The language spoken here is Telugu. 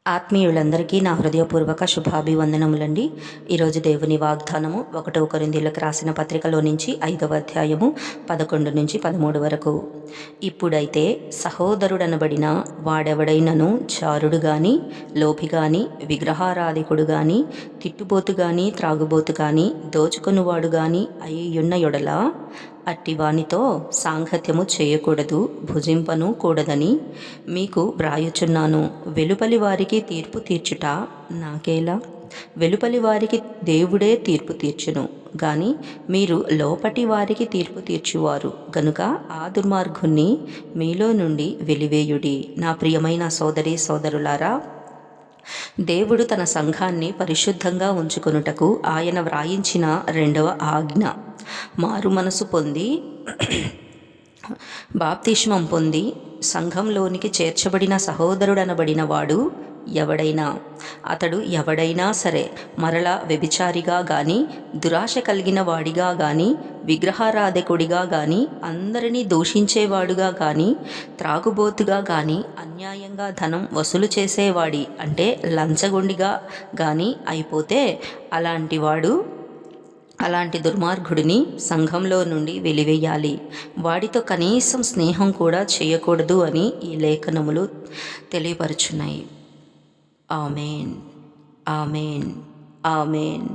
ఆత్మీయులందరికీ నా హృదయపూర్వక శుభాభివందనములండి. ఈరోజు దేవుని వాగ్దానము 1 కొరింథీయులకు రాసిన పత్రికలో నుంచి 5వ అధ్యాయము 11 నుంచి 13 వరకు. ఇప్పుడైతే సహోదరుడనబడిన వాడెవడైనను జారుడు గాని, లోభి గాని, విగ్రహారాధికుడు గాని, తిట్టుబోతు గాని, త్రాగుబోతు గాని, దోచుకొనువాడు గాని అయ్యున్న యెడల అట్టివానితో సాంగత్యము చేయకూడదు, భుజింపను కూడదని మీకు వ్రాయుచున్నాను. వెలుపలి వారికి తీర్పు తీర్చుట నాకేలా? వెలుపలి వారికి దేవుడే తీర్పు తీర్చును గాని మీరు లోపటి వారికి తీర్పు తీర్చువారు గనుక ఆ దుర్మార్గుణ్ణి మీలో నుండి వెలివేయుడి. నా ప్రియమైన సోదరి సోదరులారా, దేవుడు తన సంఘాన్ని పరిశుద్ధంగా ఉంచుకొనుటకు ఆయన వ్రాయించిన 2వ ఆజ్ఞ, మారు మనసు పొంది బాప్తిస్మం పొంది సంఘంలోనికి చేర్చబడిన సహోదరుడనబడిన వాడు ఎవడైనా సరే మరలా వ్యభిచారిగా గాని, దురాశ కలిగిన వాడిగా గాని, విగ్రహారాధకుడిగా గాని, అందరినీ దూషించేవాడుగా గాని, త్రాగుబోతుగా గాని, అన్యాయంగా ధనం వసూలు చేసేవాడి అంటే లంచగొండిగా గాని అయిపోతే అలాంటి దుర్మార్గుడిని సంఘంలో నుండి వెలివేయాలి. వాడితో కనీసం స్నేహం కూడా చేయకూడదు అని ఈ లేఖనములు తెలియపరుచున్నాయి. ఆమేన్, ఆమేన్, ఆమేన్.